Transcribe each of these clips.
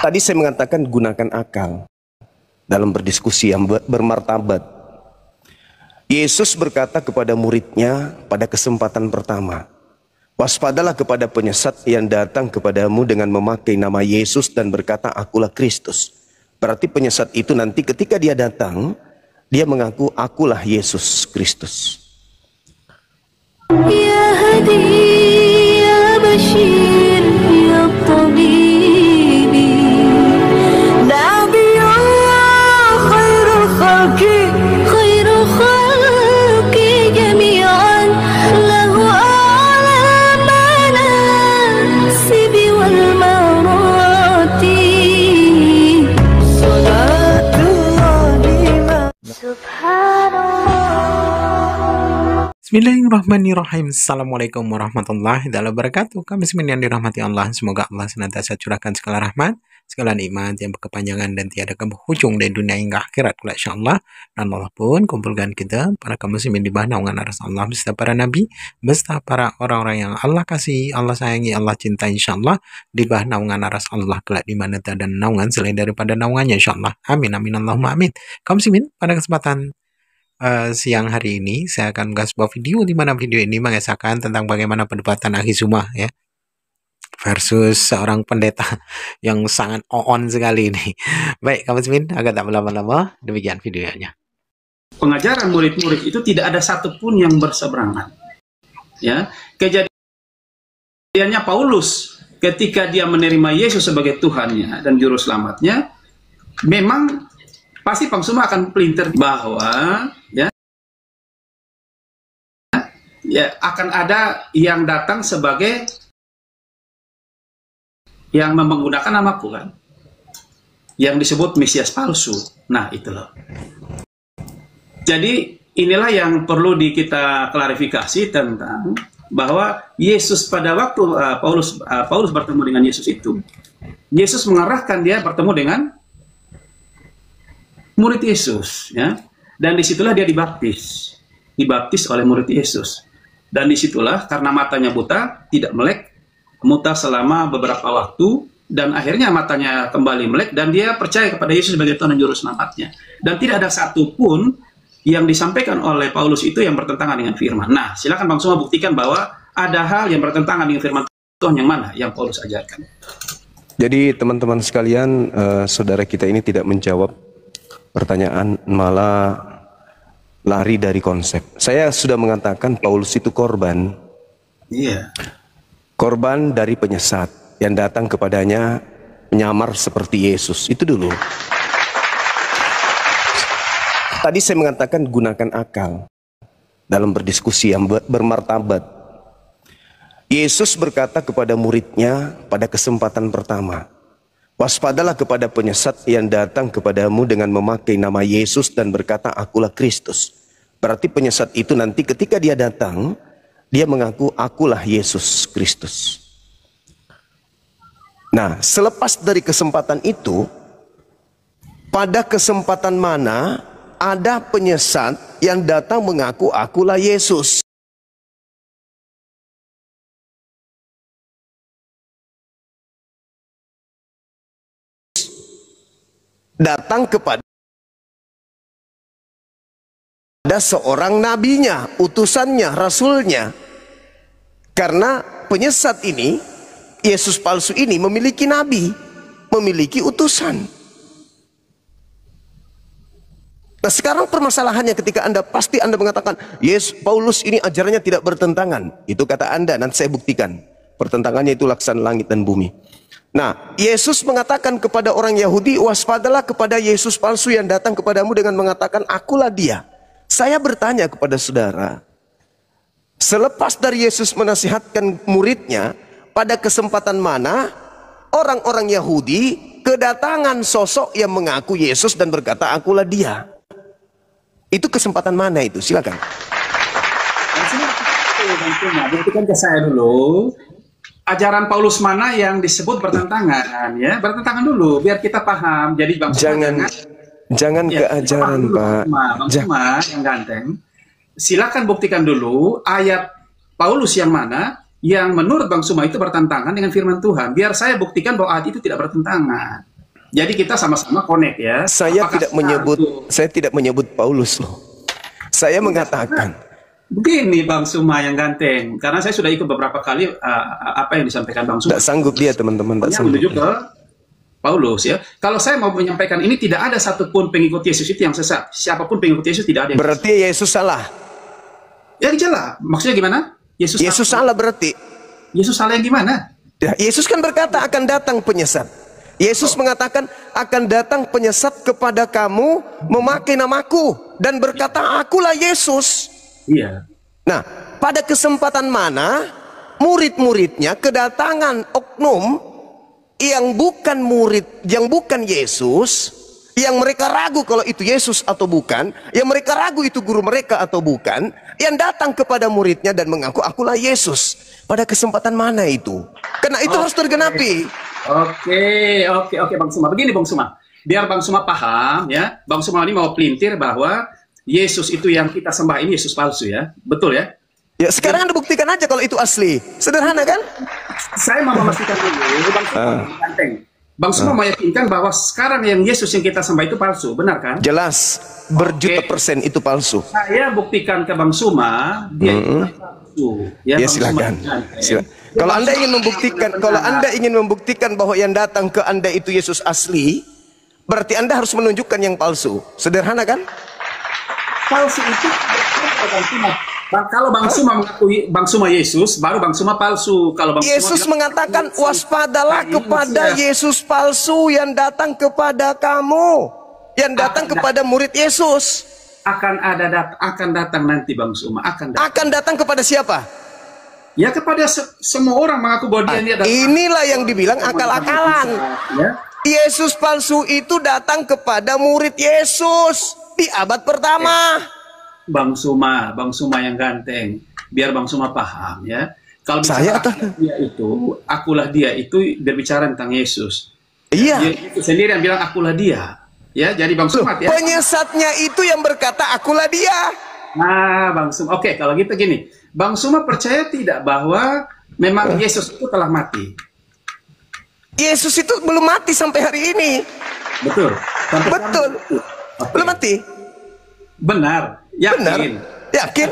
Tadi saya mengatakan gunakan akal dalam berdiskusi yang bermartabat. Yesus berkata kepada muridnya pada kesempatan pertama, waspadalah kepada penyesat yang datang kepadamu dengan memakai nama Yesus dan berkata, akulah Kristus. Berarti penyesat itu nanti ketika dia datang, dia mengaku akulah Yesus Kristus. Ya Hadi, ya Bashir, ya Tabibi, Nabiyullah khairul khalqi, khairul khalqi jami'an, lahu a'la manasibi wal marati, salatullahi subhanallah. Bismillahirrahmanirrahim. Assalamualaikum warahmatullahi wabarakatuh. Kami yang dirahmati Allah. Semoga Allah senantiasa curahkan segala rahmat, segala nikmat yang berkepanjangan dan tiada berhujung dari dunia hingga akhirat kelak insyaallah. Dan Allah pun kumpulkan kita para kaum muslimin di bawah naungan aras Allah beserta para nabi, beserta para orang-orang yang Allah kasih, Allah sayangi, Allah cintai insyaallah di bawah naungan aras Allah kelak di mana tiada naungan selain daripada naungannya insyaallah. Amin amin Allahumma amin. Kaum muslimin, pada kesempatan siang hari ini saya akan mengasih sebuah video di mana video ini mengisahkan tentang bagaimana perdebatan Akhi Zuma ya versus seorang pendeta yang sangat on sekali ini. Baik, kamu muslimin, agak tak berlama-lama, demikian videonya. Pengajaran murid-murid itu tidak ada satupun yang berseberangan. Ya, kejadiannya Paulus ketika dia menerima Yesus sebagai Tuhannya dan Juru Selamatnya, memang pasti Pangsuma akan pelintir bahwa ya akan ada yang datang sebagai yang menggunakan namaku kan, yang disebut Mesias palsu. Nah itu loh. Jadi inilah yang perlu kita klarifikasi tentang bahwa Yesus pada waktu Paulus bertemu dengan Yesus itu, Yesus mengarahkan dia bertemu dengan murid Yesus, ya, dan disitulah dia dibaptis oleh murid Yesus, dan disitulah karena matanya buta, tidak melek, muta selama beberapa waktu, dan akhirnya matanya kembali melek, dan dia percaya kepada Yesus sebagai Tuhan dan Juru Selamatnya, dan tidak ada satupun yang disampaikan oleh Paulus itu yang bertentangan dengan firman. Nah, silakan Bang Suma buktikan bahwa ada hal yang bertentangan dengan firman Tuhan yang mana yang Paulus ajarkan. Jadi teman-teman sekalian, saudara kita ini tidak menjawab pertanyaan, malah lari dari konsep. Saya sudah mengatakan Paulus itu korban. Iya. Korban dari penyesat yang datang kepadanya menyamar seperti Yesus. Itu dulu. Tadi saya mengatakan gunakan akal dalam berdiskusi yang bermartabat. Yesus berkata kepada muridnya pada kesempatan pertama, waspadalah kepada penyesat yang datang kepadamu dengan memakai nama Yesus dan berkata, akulah Kristus. Berarti penyesat itu nanti ketika dia datang, dia mengaku akulah Yesus Kristus. Nah, selepas dari kesempatan itu, pada kesempatan mana ada penyesat yang datang mengaku akulah Yesus. Datang kepada seorang nabinya, utusannya, rasulnya. Karena penyesat ini, Yesus palsu ini memiliki nabi, memiliki utusan. Nah sekarang permasalahannya ketika pasti Anda mengatakan, yes, Paulus ini ajarannya tidak bertentangan. Itu kata Anda, nanti saya buktikan. Pertentangannya itu laksana langit dan bumi. Nah, Yesus mengatakan kepada orang Yahudi, waspadalah kepada Yesus palsu yang datang kepadamu dengan mengatakan, akulah dia. Saya bertanya kepada saudara, selepas dari Yesus menasihatkan muridnya, pada kesempatan mana orang-orang Yahudi kedatangan sosok yang mengaku Yesus dan berkata, akulah dia? Itu kesempatan mana itu? Silakan. Buktikan ke saya dulu. Ajaran Paulus mana yang disebut bertentangan, ya? Bertentangan dulu biar kita paham. Jadi Bang jangan ke ajaran, Pak. Bang Suma yang ganteng, silakan buktikan dulu ayat Paulus yang mana yang menurut Bang Suma itu bertentangan dengan firman Tuhan. Biar saya buktikan bahwa ayat itu tidak bertentangan. Jadi kita sama-sama connect ya. Saya Apakah tidak benar menyebut, itu? saya tidak menyebut Paulus loh. Saya mengatakan, Begini Bang Suma yang ganteng, karena saya sudah ikut beberapa kali apa yang disampaikan Bang Suma. tidak sanggup dia teman-teman, tidak Yang sanggup. menuju ke Paulus ya. Kalau saya mau menyampaikan ini, tidak ada satupun pengikut Yesus itu yang sesat. Siapapun pengikut Yesus tidak ada yang sesat. Berarti Yesus salah. Ya jelas. Maksudnya gimana? Yesus salah berarti. Yesus salah yang gimana? Ya, Yesus kan berkata akan datang penyesat. Yesus mengatakan akan datang penyesat kepada kamu memakai namaku dan berkata akulah Yesus. Iya. Nah, pada kesempatan mana murid-muridnya kedatangan oknum yang bukan murid, yang bukan Yesus, yang mereka ragu kalau itu Yesus atau bukan, yang mereka ragu itu guru mereka atau bukan, yang datang kepada muridnya dan mengaku akulah Yesus. Pada kesempatan mana itu? Karena itu harus tergenapi. Oke, Bang Suma. Begini Bang Suma, biar Bang Suma paham ya. Bang Suma ini mau pelintir bahwa Yesus itu yang kita sembah ini Yesus palsu ya. Betul ya? Ya, sekarang Anda buktikan aja kalau itu asli. Sederhana kan? Saya mau memastikan dulu, Bang Suma ganteng. Bang Suma meyakinkan bahwa sekarang yang Yesus yang kita sembah itu palsu, benar kan? Jelas, berjuta persen itu palsu. Saya buktikan ke Bang Suma, dia itu palsu. Ya, Bang silakan. Suma, Silakan. Kalau Anda ingin membuktikan, kalau Anda ingin membuktikan bahwa yang datang ke Anda itu Yesus asli, berarti Anda harus menunjukkan yang palsu. Sederhana kan? palsu itu Bang Suma. Kalau Bang Suma mengakui Bang Suma Yesus, baru Bang Suma palsu. Kalau Bang Yesus Suma mengatakan waspadalah kepada Yesus palsu yang datang kepada kamu, yang datang kepada murid Yesus. akan datang nanti Bang Suma, Akan datang kepada siapa? Ya kepada semua orang mengaku bahwa dia adalah Inilah yang dibilang akal-akalan. ya. Yesus palsu itu datang kepada murid Yesus di abad pertama. Bang Suma yang ganteng, biar Bang Suma paham ya. Kalau Saya bicara akulah dia itu berbicara tentang Yesus. Iya. Dia itu sendiri yang bilang akulah dia. Ya, jadi Bang Suma ya. Penyesatnya itu yang berkata akulah dia. Nah, Bang Suma. Oke, kalau gitu gini. Bang Suma percaya tidak bahwa memang Yesus itu telah mati? Yesus itu belum mati sampai hari ini. Betul. Sampai Betul. sekarang. Oke. Belum mati. Benar. Yakin. Benar. Yakin?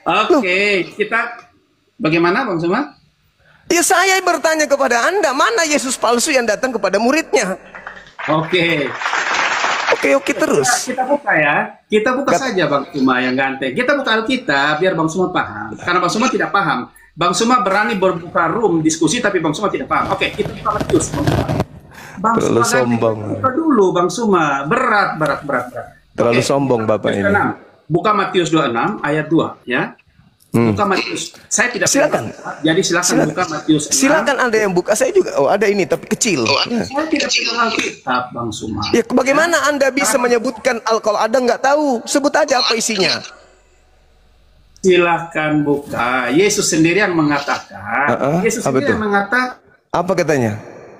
Oke, kita bagaimana Bang Suma? Ya saya bertanya kepada Anda, mana Yesus palsu yang datang kepada muridnya? Oke. Oke terus. Kita buka ya. Kita buka saja Bang Suma yang ganteng. Kita buka Alkitab biar Bang Suma paham. Karena Bang Suma tidak paham. Bang Suma berani berbuka room diskusi tapi Bang Suma tidak paham. Oke, kita buka Matius. Bang Terlalu Suma sombong. Buka dulu Bang Suma. Berat. Terlalu Oke. sombong Bapak Matius ini. 26. Buka Matius 26 ayat 2 ya. Buka Matius. Saya tidak Silakan. pegang. Jadi silakan buka Matius 6. Silakan Anda yang buka. Saya juga. Oh ada ini tapi kecil. Saya tidak pegang Alkitab Bang Suma. Ya bagaimana Anda bisa menyebutkan kalau Anda nggak tahu? Sebut aja apa isinya. Silahkan buka. Yesus sendiri yang mengatakan. Yesus apa sendiri itu? yang mengatakan. Apa katanya?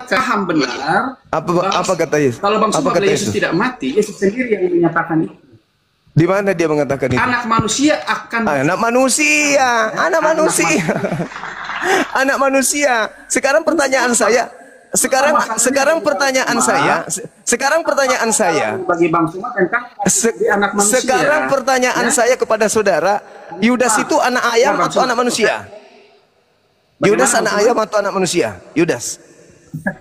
Paham benar. Apa kata Yesus? Kalau Bang Suma Apa kata bilang Yesus Yesus? tidak mati, Yesus sendiri yang menyatakan itu. Di mana dia mengatakan itu? Anak manusia akan Anak manusia. Anak manusia. Sekarang pertanyaan saya. Sekarang pertanyaan saya. bagi Bang Suma tentang anak manusia. Sekarang pertanyaan saya kepada saudara, Yudas itu anak ayam atau anak manusia? Yudas anak ayam atau anak manusia? Yudas.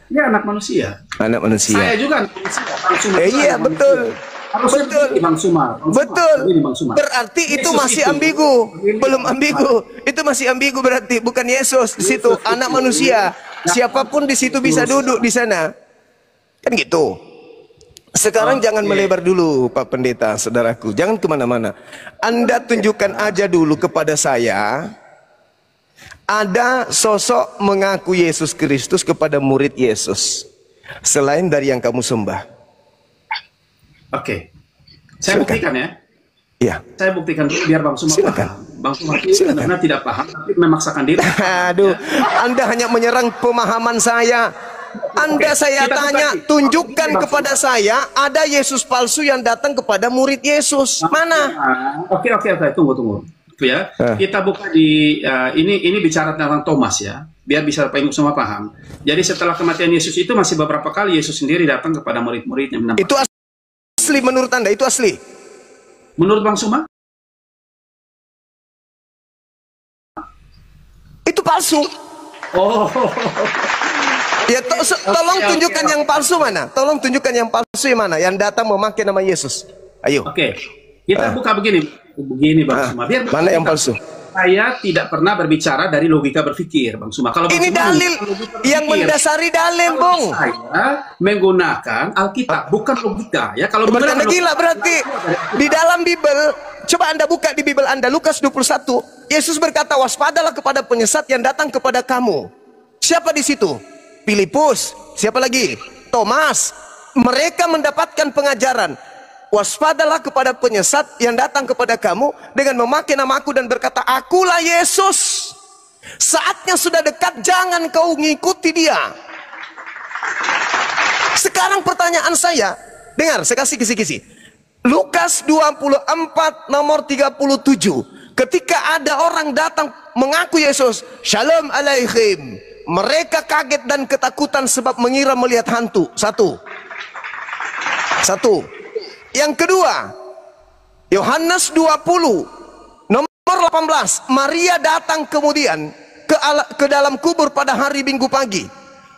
Ya anak manusia. Anak manusia. Saya juga anak manusia. Bang Suma juga Iya anak betul. manusia. Harus Betul. begini, Bang Suma. Betul. Begini, Bang Suma. Berarti itu Yesus masih itu. ambigu. Begini, Belum Bang ambigu. Itu masih ambigu berarti bukan Yesus di situ, Yesus anak itu. manusia. Siapapun di situ bisa duduk di sana. Kan gitu. Sekarang jangan melebar dulu Pak Pendeta, saudaraku. Jangan kemana-mana. Anda tunjukkan aja dulu kepada saya. Ada sosok mengaku Yesus Kristus kepada murid Yesus. Selain dari yang kamu sembah. Oke. Saya buktikan ya. Ya. Saya buktikan dulu biar Bang Suma Silakan. paham. Bang Suma sebenarnya tidak paham, tapi memaksakan diri. Aduh, Anda hanya menyerang pemahaman saya. Anda saya kita tanya, buka. tunjukkan Oke, kepada saya ada Yesus palsu yang datang kepada murid Yesus. Mana? Oke, tunggu. Itu ya. Kita buka di ini bicara tentang Thomas ya. biar bisa Pak Imam semua paham. Jadi setelah kematian Yesus itu masih beberapa kali Yesus sendiri datang kepada murid-muridnya. Itu asli menurut Anda? Itu asli? Menurut Bang Suma? Itu palsu. Oh. Ya, tolong tunjukkan yang palsu mana? Tolong tunjukkan yang palsu yang mana? Yang datang memakai nama Yesus. Ayo. Oke. Kita buka begini Bang Suma. Biar mana yang palsu? Saya tidak pernah berbicara dari logika berpikir, Bang Suma. Kalau Bang Ini Suma dalil yang mendasari dalil, Bung. Saya menggunakan Alkitab, bukan logika. Ya, kalau Berarti menggunakan gila berarti. Di dalam Bible, coba Anda buka di Bible Anda, Lukas 21. Yesus berkata, waspadalah kepada penyesat yang datang kepada kamu. Siapa di situ? Filipus. Siapa lagi? Thomas. Mereka mendapatkan pengajaran. Waspadalah kepada penyesat yang datang kepada kamu dengan memakai nama aku dan berkata, akulah Yesus. Saatnya sudah dekat, jangan kau ngikuti dia. Sekarang pertanyaan saya, dengar, saya kasih kisi-kisi. Lukas 24 nomor 37. Ketika ada orang datang mengaku Yesus, Shalom Alaikum. Mereka kaget dan ketakutan sebab mengira melihat hantu. Satu. Yang kedua, Yohanes 20 nomor 18. Maria datang kemudian ke dalam kubur pada hari Minggu pagi.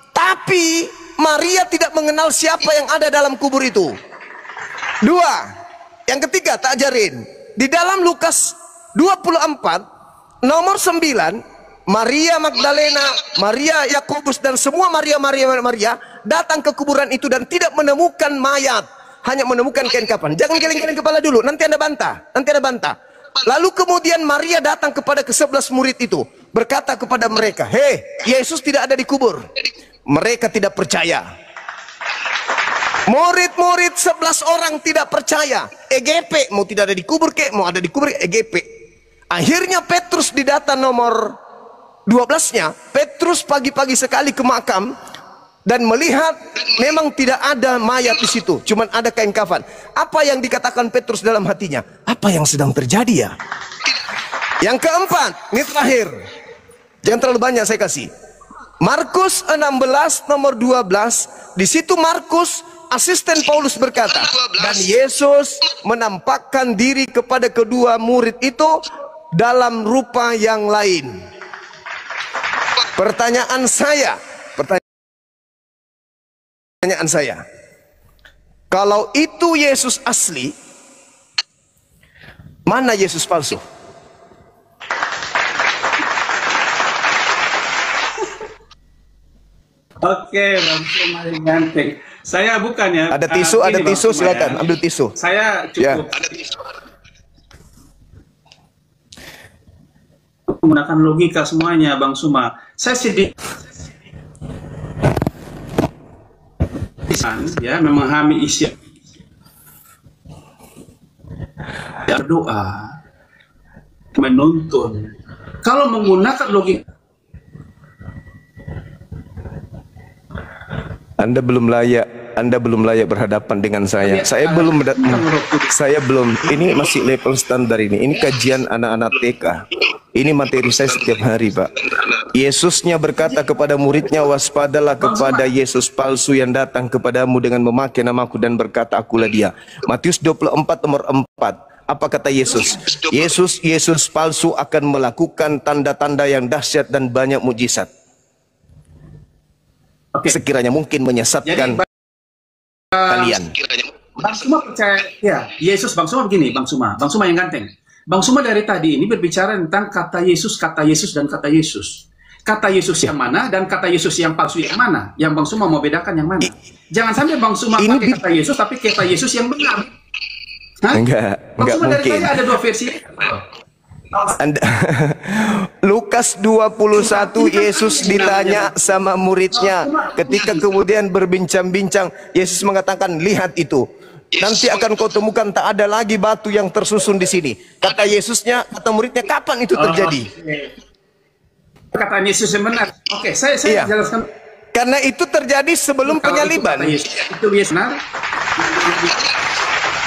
Tapi Maria tidak mengenal siapa yang ada dalam kubur itu. Dua. Yang ketiga, tak ajarin. Di dalam Lukas 24 nomor 9, Maria Magdalena, Maria Yakobus dan semua Maria datang ke kuburan itu dan tidak menemukan mayat, hanya menemukan kain kafan. Jangan geleng-geleng kepala dulu, nanti Anda bantah. Lalu kemudian Maria datang kepada ke-11 murid itu, berkata kepada mereka, "Hei, Yesus tidak ada di kubur." Mereka tidak percaya. Murid-murid 11 orang tidak percaya. EGP, mau tidak ada di kubur kek, mau ada di kubur, EGP. Akhirnya Petrus di data nomor 12-nya, Petrus pagi-pagi sekali ke makam dan melihat memang tidak ada mayat di situ, cuman ada kain kafan. Apa yang dikatakan Petrus dalam hatinya? Apa yang sedang terjadi ya? Yang keempat, ini terakhir. Jangan terlalu banyak saya kasih. Markus 16 nomor 12. Di situ Markus, asisten Paulus berkata, dan Yesus menampakkan diri kepada kedua murid itu dalam rupa yang lain. Pertanyaan saya, kalau itu Yesus asli, mana Yesus palsu? Oke, Bang Suma ganteng. Saya bukan ya. Ada tisu, silakan ambil tisu. Saya Ya. cukup menggunakan logika semuanya, Bang Suma. Saya sedih ya memahami isi berdoa, menuntun. Kalau menggunakan logika, Anda belum layak berhadapan dengan saya. Saya belum. Ini masih level standar ini. Ini kajian anak-anak TK. Ini materi saya setiap hari, Pak. Yesusnya berkata kepada muridnya, waspadalah kepada Yesus palsu yang datang kepadamu dengan memakai namaku dan berkata, akulah dia. Matius 24 nomor 4. Apa kata Yesus? Yesus palsu akan melakukan tanda-tanda yang dahsyat dan banyak mujizat. Sekiranya mungkin menyesatkan kalian. Bang Suma percaya ya Yesus. Bang Suma begini, Bang Suma yang ganteng. Bang Suma dari tadi ini berbicara tentang kata Yesus dan kata Yesus. Kata Yesus yang mana dan kata Yesus yang palsu yang mana? Yang Bang Suma mau bedakan yang mana? Jangan sampai Bang Suma pakai kata Yesus tapi kata Yesus yang benar. Hah? Enggak Suma mungkin. dari tadi ada dua versi. Lukas 21, Yesus ditanya sama muridnya ketika kemudian berbincang-bincang, Yesus mengatakan, lihat itu, nanti akan kau temukan tak ada lagi batu yang tersusun di sini. Kata Yesusnya, kata muridnya, kapan itu terjadi? Kata Yesus yang benar. Oke, saya jelaskan. Karena itu terjadi sebelum penyaliban. Itu Yesus benar.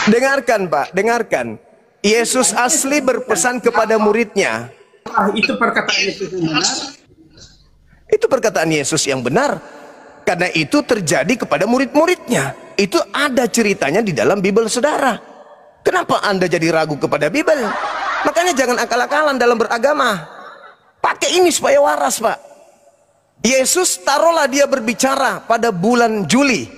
Dengarkan, Pak, dengarkan. Yesus asli berpesan kepada muridnya. Itu perkataan Yesus yang benar. Itu perkataan Yesus yang benar. Karena itu terjadi kepada murid-muridnya. Itu ada ceritanya di dalam Bible, saudara. Kenapa Anda jadi ragu kepada Bible? Makanya jangan akal-akalan dalam beragama. Pakai ini supaya waras, Pak. Yesus, taruhlah dia berbicara pada bulan Juli.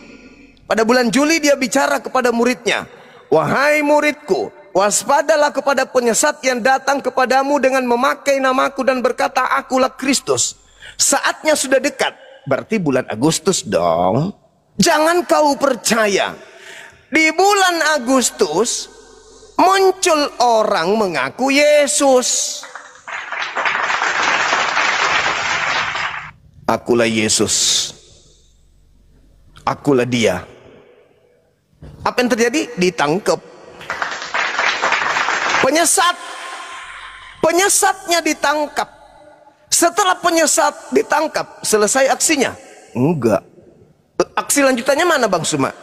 Pada bulan Juli dia bicara kepada muridnya. Wahai muridku, waspadalah kepada penyesat yang datang kepadamu dengan memakai namaku dan berkata, akulah Kristus. Saatnya sudah dekat. Berarti bulan Agustus dong. Jangan kau percaya. Di bulan Agustus muncul orang mengaku Yesus. Akulah Yesus. Akulah dia. Apa yang terjadi? Ditangkap. Penyesatnya ditangkap. Setelah penyesat ditangkap, selesai aksinya? Enggak. Aksi lanjutannya mana, Bang Suma?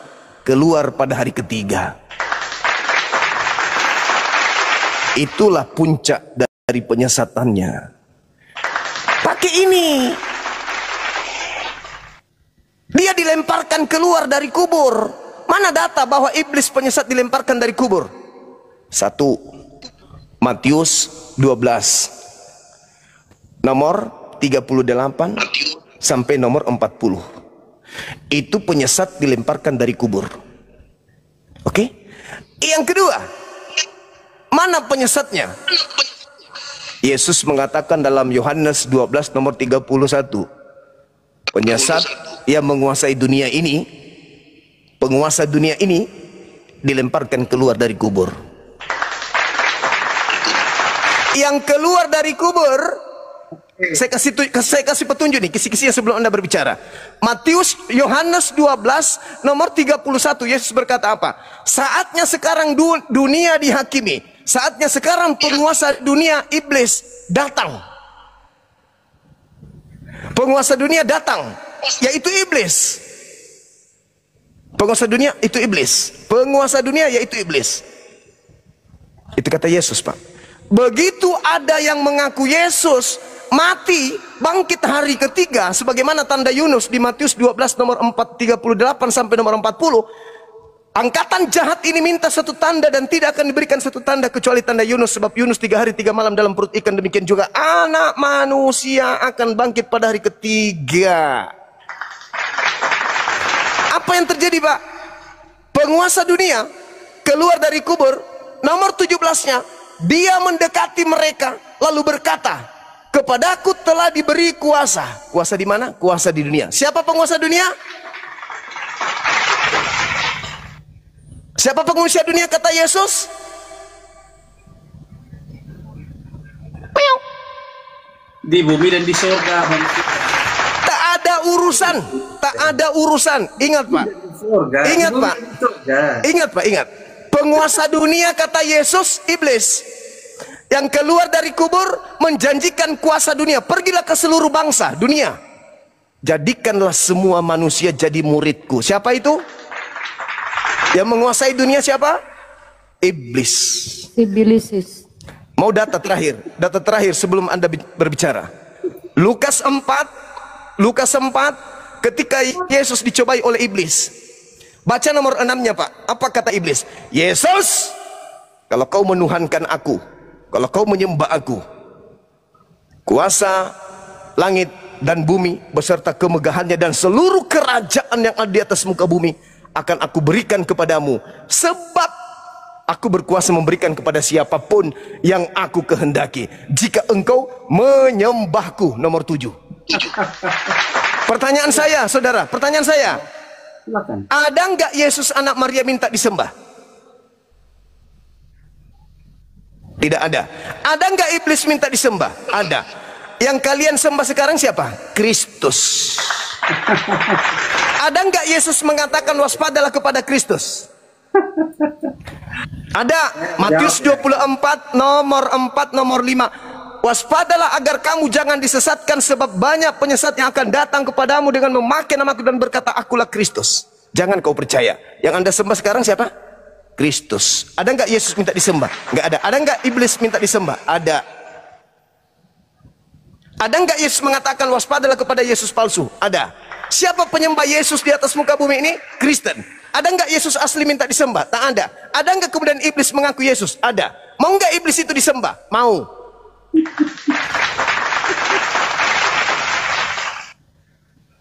Keluar pada hari ketiga. Itulah puncak dari penyesatannya. Pakai ini. Dia dilemparkan keluar dari kubur. Mana data bahwa iblis penyesat dilemparkan dari kubur? 1 Matius 12 nomor 38 sampai nomor 40. Itu penyesat dilemparkan dari kubur. Oke? Yang kedua, mana penyesatnya? Yesus mengatakan dalam Yohanes 12 nomor 31, penyesat yang menguasai dunia ini, penguasa dunia ini dilemparkan keluar dari kubur. Yang keluar dari kubur, saya kasih petunjuk nih, kisi-kisi yang sebelum Anda berbicara. Matius, Yohanes 12 nomor 31, Yesus berkata apa? Saatnya sekarang dunia dihakimi. Saatnya sekarang penguasa dunia, iblis, datang. Penguasa dunia datang, yaitu iblis. Penguasa dunia itu iblis. Penguasa dunia yaitu iblis. Itu kata Yesus, Pak. Begitu ada yang mengaku Yesus, mati, bangkit hari ketiga, sebagaimana tanda Yunus di Matius 12 nomor 38 sampai nomor 40. Angkatan jahat ini minta satu tanda dan tidak akan diberikan satu tanda kecuali tanda Yunus, sebab Yunus 3 hari 3 malam dalam perut ikan, demikian juga anak manusia akan bangkit pada hari ketiga. Apa yang terjadi, Pak? Penguasa dunia keluar dari kubur, nomor 17-nya, dia mendekati mereka lalu berkata, kepadaku telah diberi kuasa. Kuasa di mana? Kuasa di dunia. Siapa penguasa dunia? Siapa penguasa dunia kata Yesus? Di bumi dan di surga. Tak ada urusan. Tak ada urusan. Ingat, Pak. Ingat, Pak. Ingat, Pak. Ingat. Penguasa dunia kata Yesus, iblis. Yang keluar dari kubur menjanjikan kuasa dunia. Pergilah ke seluruh bangsa dunia. Jadikanlah semua manusia jadi muridku. Siapa itu? Yang menguasai dunia siapa? Iblis. Iblis. Mau data terakhir? Data terakhir sebelum Anda berbicara. Lukas 4 ketika Yesus dicobai oleh iblis. Baca nomor 6-nya, Pak. Apa kata iblis? Yesus, kalau kau menuhankan aku, kalau kau menyembah aku, kuasa langit dan bumi beserta kemegahannya dan seluruh kerajaan yang ada di atas muka bumi akan aku berikan kepadamu, sebab aku berkuasa memberikan kepada siapapun yang aku kehendaki, jika engkau menyembahku. Nomor 7. Pertanyaan saya, saudara, pertanyaan saya, Silakan. ada nggak Yesus anak Maria minta disembah? Tidak ada. Ada nggak iblis minta disembah? Ada. Yang kalian sembah sekarang siapa? Kristus. Ada nggak Yesus mengatakan waspadalah kepada Kristus? Ada. Matius 24 nomor 4 nomor 5. Waspadalah agar kamu jangan disesatkan, sebab banyak penyesat yang akan datang kepadamu dengan memakai namaku dan berkata akulah Kristus. Jangan kau percaya. Yang Anda sembah sekarang siapa? Kristus. Ada nggak Yesus minta disembah? Nggak ada. Ada nggak iblis minta disembah? Ada. Ada nggak Yesus mengatakan waspadalah kepada Yesus palsu? Ada. Siapa penyembah Yesus di atas muka bumi ini? Kristen. Ada nggak Yesus asli minta disembah? Tak ada. Ada nggak kemudian iblis mengaku Yesus? Ada. Mau nggak iblis itu disembah? Mau.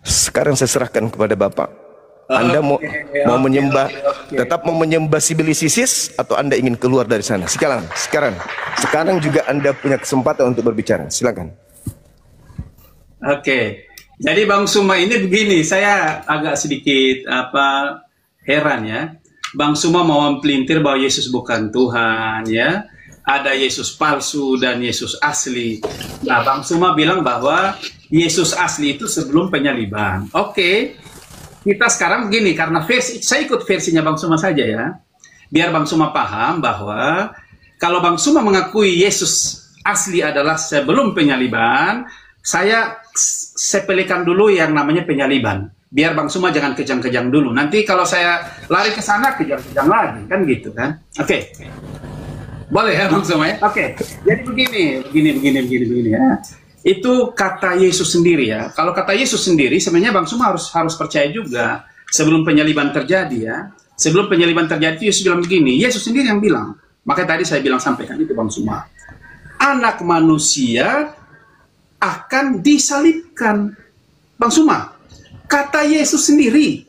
Sekarang saya serahkan kepada Bapak. Anda mau menyembah, tetap mau menyembah sibilisisis, atau Anda ingin keluar dari sana? Sekarang juga Anda punya kesempatan untuk berbicara. Silakan. Oke. Jadi Bang Suma ini begini, saya agak sedikit heran ya. Bang Suma mau mempelintir bahwa Yesus bukan Tuhan ya. Ada Yesus palsu dan Yesus asli. Nah, Bang Suma bilang bahwa Yesus asli itu sebelum penyaliban. Oke. Kita sekarang begini, karena saya ikut versinya Bang Suma saja ya. Biar Bang Suma paham bahwa kalau Bang Suma mengakui Yesus asli adalah sebelum penyaliban, saya sepelekan dulu yang namanya penyaliban. Biar Bang Suma jangan kejang-kejang dulu. Nanti kalau saya lari ke sana, kejang-kejang lagi. Kan gitu kan. Oke. Boleh ya Bang Suma ya? Oke. Jadi begini ya. Itu kata Yesus sendiri ya. Kalau kata Yesus sendiri, sebenarnya Bang Suma harus percaya juga. Sebelum penyaliban terjadi ya. Sebelum penyaliban terjadi, Yesus bilang begini. Yesus sendiri yang bilang. Makanya tadi saya bilang sampaikan itu Bang Suma. Anak manusia akan disalibkan. Bang Suma, kata Yesus sendiri.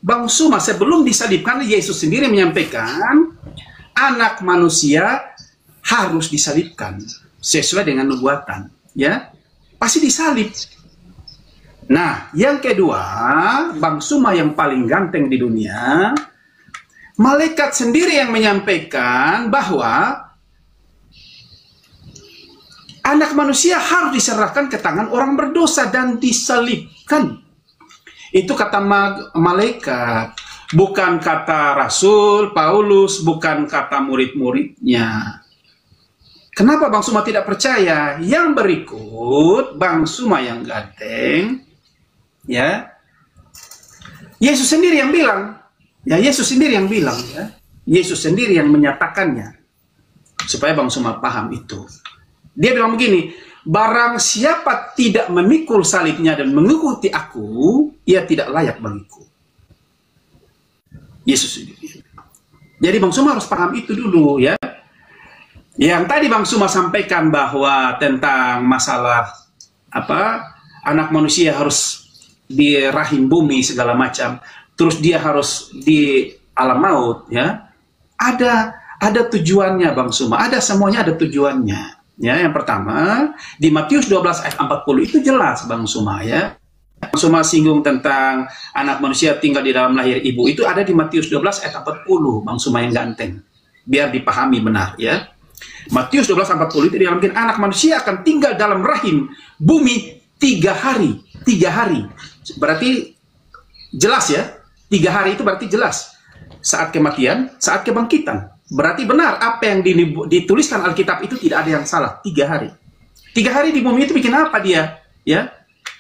Bang Suma, sebelum disalibkan, Yesus sendiri menyampaikan anak manusia harus disalibkan sesuai dengan nubuatan, ya. Pasti disalib. Nah, yang kedua, Bang Suma yang paling ganteng di dunia, malaikat sendiri yang menyampaikan bahwa anak manusia harus diserahkan ke tangan orang berdosa dan disalibkan. Itu kata malaikat, bukan kata Rasul Paulus, bukan kata murid-muridnya. Kenapa Bang Suma tidak percaya? Yang berikut, Bang Suma yang ganteng, ya. Yesus sendiri yang bilang, ya. Yesus sendiri yang bilang, ya. Yesus sendiri yang menyatakannya, supaya Bang Suma paham itu. Dia bilang begini, barang siapa tidak memikul salibnya dan mengikuti aku, ia tidak layak bagiku. Yesus sendiri. Jadi Bang Suma harus paham itu dulu ya. Yang tadi Bang Suma sampaikan bahwa tentang masalah anak manusia harus di rahim bumi segala macam, terus dia harus di alam maut ya. Ada tujuannya Bang Suma, semuanya ada tujuannya. Ya, yang pertama, di Matius 12 ayat 40 itu jelas Bang Suma ya. Bang Suma singgung tentang anak manusia tinggal di dalam lahir ibu, itu ada di Matius 12 ayat 40, Bang Suma yang ganteng. Biar dipahami benar ya. Matius 12 ayat 40 itu dialami anak manusia akan tinggal dalam rahim bumi 3 hari. 3 hari. Berarti jelas ya. 3 hari itu berarti jelas. Saat kematian, saat kebangkitan. Berarti benar apa yang dituliskan Alkitab itu tidak ada yang salah. 3 hari. 3 hari di bumi itu bikin apa dia? Ya,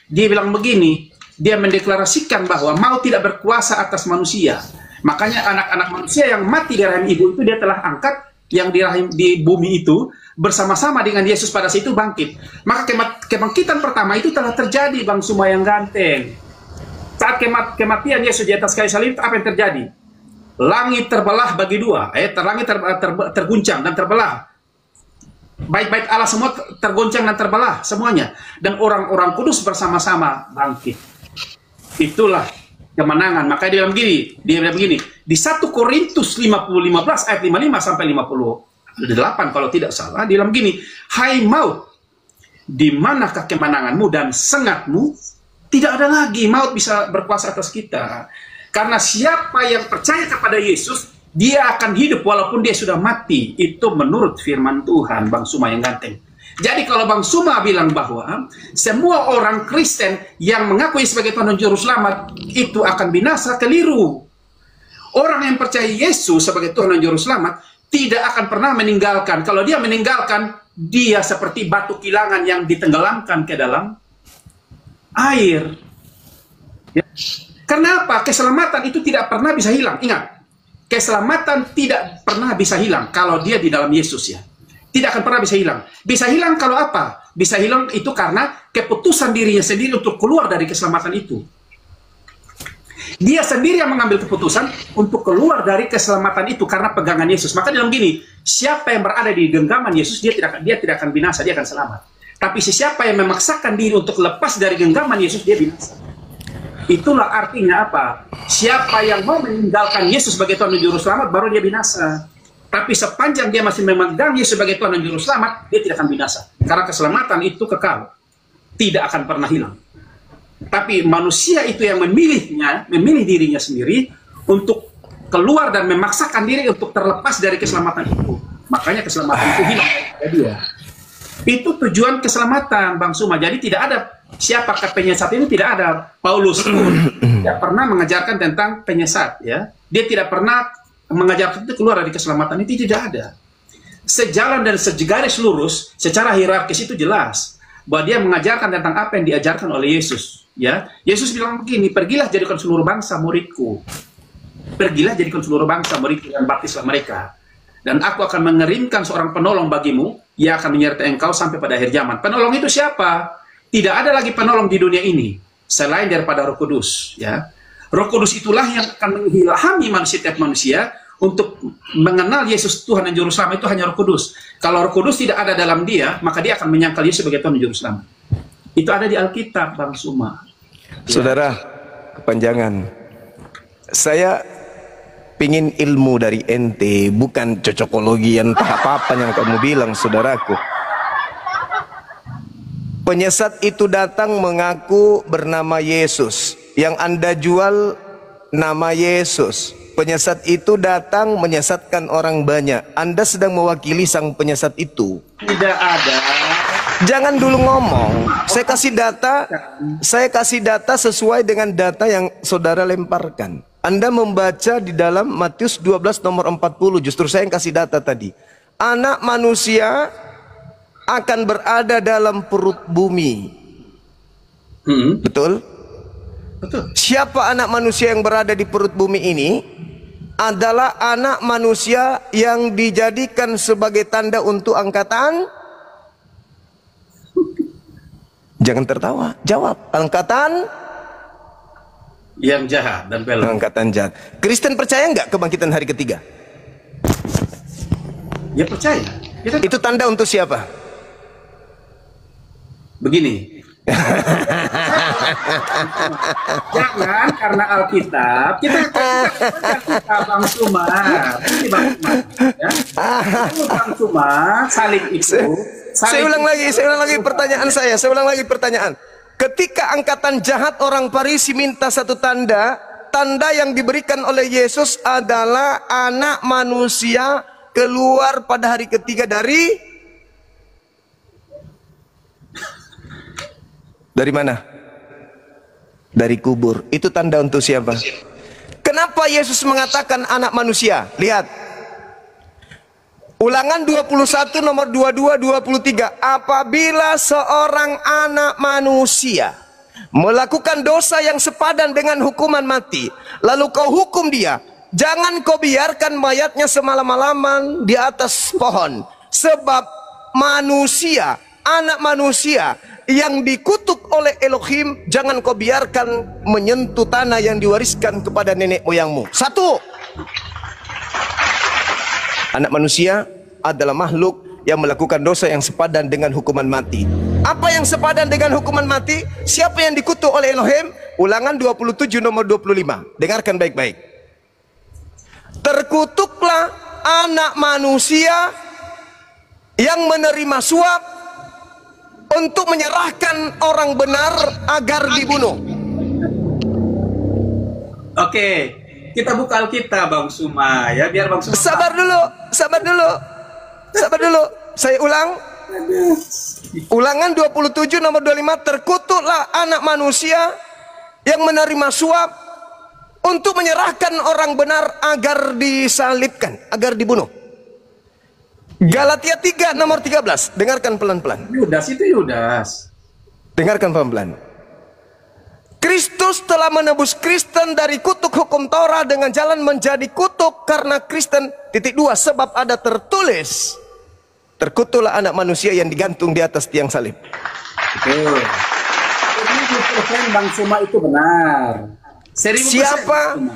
dia bilang begini. Dia mendeklarasikan bahwa maut tidak berkuasa atas manusia. Makanya anak-anak manusia yang mati di rahim ibu itu dia telah angkat, yang di bumi itu bersama-sama dengan Yesus pada saat itu bangkit. Maka kebangkitan pertama itu telah terjadi Bang Suma yang ganteng. Saat kematian Yesus di atas kayu salib, apa yang terjadi? Langit terbelah bagi 2, langit terguncang dan terbelah. Bait-bait Allah semua tergoncang dan terbelah semuanya. Dan orang-orang kudus bersama-sama bangkit. Itulah kemenangan. Makanya dia bilang begini, di 1 Korintus 15 ayat 55 sampai 58 kalau tidak salah, dia bilang begini, hai maut, di manakah kemenanganmu dan sengatmu? Tidak ada lagi maut bisa berkuasa atas kita. Karena siapa yang percaya kepada Yesus, dia akan hidup walaupun dia sudah mati. Itu menurut firman Tuhan, Bang Suma yang ganteng. Jadi kalau Bang Suma bilang bahwa semua orang Kristen yang mengakui sebagai Tuhan dan Juru Selamat itu akan binasa, keliru. Orang yang percaya Yesus sebagai Tuhan dan Juru Selamat tidak akan pernah meninggalkan. Kalau dia meninggalkan, dia seperti batu kilangan yang ditenggelamkan ke dalam air. Ya. Kenapa? Keselamatan itu tidak pernah bisa hilang. Ingat, keselamatan tidak pernah bisa hilang kalau dia di dalam Yesus ya. Tidak akan pernah bisa hilang. Bisa hilang kalau apa? bisa hilang itu karena keputusan dirinya sendiri untuk keluar dari keselamatan itu. Dia sendiri yang mengambil keputusan untuk keluar dari keselamatan itu karena pegangan Yesus. Maka dalam gini, siapa yang berada di genggaman Yesus, dia tidak akan binasa, dia akan selamat. Tapi siapa yang memaksakan diri untuk lepas dari genggaman Yesus, dia binasa. Itulah artinya apa? Siapa yang mau meninggalkan Yesus sebagai Tuhan dan Juru Selamat, baru dia binasa. Tapi sepanjang dia masih memegang Yesus sebagai Tuhan dan Juru Selamat, dia tidak akan binasa. Karena keselamatan itu kekal, tidak akan pernah hilang. Tapi manusia itu yang memilih dirinya sendiri untuk keluar dan memaksakan diri untuk terlepas dari keselamatan itu. Makanya keselamatan itu hilang dari dia. Itu tujuan keselamatan, Bang Suma. Jadi tidak ada siapa penyesat ini, tidak ada. Paulus pun tidak pernah mengajarkan tentang penyesat, ya. Dia tidak pernah mengajarkan itu keluar dari keselamatan, itu tidak ada. Sejalan dan segaris lurus secara hierarkis itu jelas bahwa dia mengajarkan tentang apa yang diajarkan oleh Yesus, ya. Yesus bilang begini, pergilah jadikan seluruh bangsa muridku. Pergilah jadikan seluruh bangsa muridku dan baptislah mereka. Dan aku akan mengerimkan seorang penolong bagimu, ia akan menyertai engkau sampai pada akhir zaman. Penolong itu siapa? Tidak ada lagi penolong di dunia ini selain daripada Roh Kudus, ya. Roh Kudus itulah yang akan mengilhami setiap manusia untuk mengenal Yesus Tuhan dan Juru Selamat, itu hanya Roh Kudus. Kalau Roh Kudus tidak ada dalam dia, maka dia akan menyangkal Yesus sebagai Tuhan dan Juru Selamat. Itu ada di Alkitab, Bang Suma. Saudara, kepanjangan. Saya pingin ilmu dari ente, bukan cocokologi yang entah apa-apa yang kamu bilang, saudaraku. Penyesat itu datang mengaku bernama Yesus. Yang Anda jual nama Yesus. Penyesat itu datang menyesatkan orang banyak. Anda sedang mewakili sang penyesat itu. Tidak ada. Jangan dulu ngomong. Saya kasih data sesuai dengan data yang saudara lemparkan. Anda membaca di dalam Matius 12 nomor 40. Justru saya yang kasih data tadi. Anak manusia akan berada dalam perut bumi. Betul? Betul. Siapa anak manusia yang berada di perut bumi ini? Adalah anak manusia yang dijadikan sebagai tanda untuk angkatan. Jangan tertawa, jawab. Angkatan Yang jahat dan pelak. angkatan jahat. Kristen percaya nggak kebangkitan hari ketiga? Ya percaya. Itu tanda untuk siapa? Begini. Jangan karena Alkitab kita Bang Sumar. Ini Bang Sumar, ya. Itu Bang Sumar salib itu. Saya ulang lagi pertanyaan saya. Saya ulang lagi pertanyaan. Ketika angkatan jahat orang Farisi minta satu tanda, tanda yang diberikan oleh Yesus adalah anak manusia keluar pada hari ketiga dari mana? Dari kubur. Itu tanda untuk siapa? Kenapa Yesus mengatakan anak manusia? Lihat. Ulangan 21 nomor 22 23. Apabila seorang anak manusia melakukan dosa yang sepadan dengan hukuman mati, lalu kau hukum dia, jangan kau biarkan mayatnya semalam-malaman di atas pohon. Sebab manusia, anak manusia yang dikutuk oleh Elohim, jangan kau biarkan menyentuh tanah yang diwariskan kepada nenek moyangmu. Satu, anak manusia adalah makhluk yang melakukan dosa yang sepadan dengan hukuman mati. Apa yang sepadan dengan hukuman mati? Siapa yang dikutuk oleh Elohim? Ulangan 27 nomor 25. Dengarkan baik-baik. Terkutuklah anak manusia yang menerima suap untuk menyerahkan orang benar agar dibunuh. Oke, kita buka Alkitab Bang Suma, ya, biar Bang Suma. Sabar dulu. Saya ulang. Ulangan 27 nomor 25. Terkutuklah anak manusia yang menerima suap untuk menyerahkan orang benar agar disalibkan, agar dibunuh. Galatia 3 nomor 13. Dengarkan pelan-pelan. Yudas. Dengarkan pelan-pelan. Kristus telah menebus Kristen dari kutuk hukum Taurat dengan jalan menjadi kutuk karena Kristen. 2. Sebab ada tertulis, Terkutuklah anak manusia yang digantung di atas tiang salib. Oke. Ini 100% Bang Suma itu benar. 1000%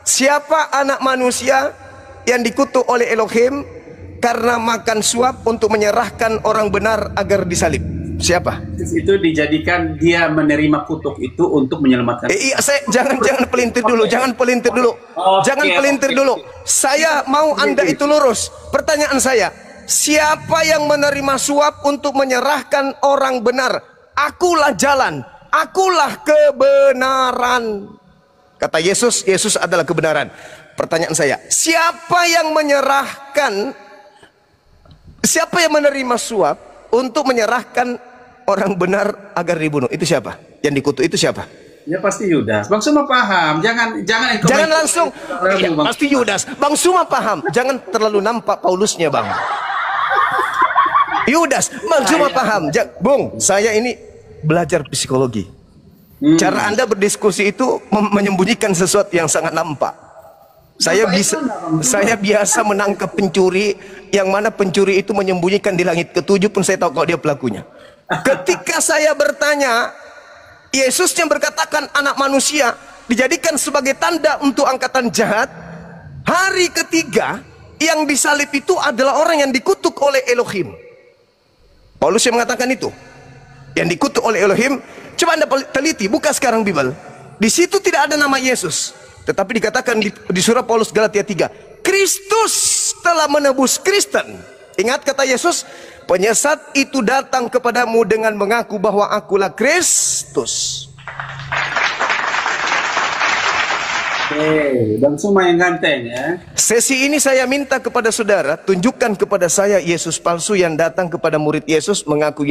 Siapa anak manusia yang dikutuk oleh Elohim karena makan suap untuk menyerahkan orang benar agar disalib? Siapa? Itu dijadikan dia menerima kutuk itu untuk menyelamatkan. Iya, jangan pelintir dulu, jangan pelintir dulu. Jangan pelintir dulu. Saya mau Anda itu lurus. Pertanyaan saya, siapa yang menerima suap untuk menyerahkan orang benar? Akulah jalan, akulah kebenaran. Kata Yesus, Yesus adalah kebenaran. Pertanyaan saya, siapa yang menyerahkan, siapa yang menerima suap untuk menyerahkan orang benar agar dibunuh? Itu siapa? Yang dikutuk itu siapa? Ya pasti Yudas. Bang Suma paham. Jangan langsung. Ya, pasti Yudas. Bang Suma paham. Jangan terlalu nampak Paulusnya, Bang. Yudas, Bang Suma paham. Bung, saya ini belajar psikologi. Cara Anda berdiskusi itu menyembunyikan sesuatu yang sangat nampak. Saya biasa menangkap pencuri, yang mana pencuri itu menyembunyikan di langit ketujuh pun saya tahu kalau dia pelakunya. Ketika saya bertanya, Yesus yang berkatakan anak manusia dijadikan sebagai tanda untuk angkatan jahat, hari ketiga yang disalib itu adalah orang yang dikutuk oleh Elohim. Paulus yang mengatakan itu, yang dikutuk oleh Elohim. Coba Anda teliti, buka sekarang Bible. Di situ tidak ada nama Yesus, tetapi dikatakan di surah Paulus Galatia 3, Kristus telah menebus Kristen. Ingat kata Yesus, penyesat itu datang kepadamu dengan mengaku bahwa akulah Kristus. Oke, Bang Suma yang ganteng ya. Sesi ini saya minta kepada saudara, tunjukkan kepada saya Yesus palsu yang datang kepada murid Yesus, mengaku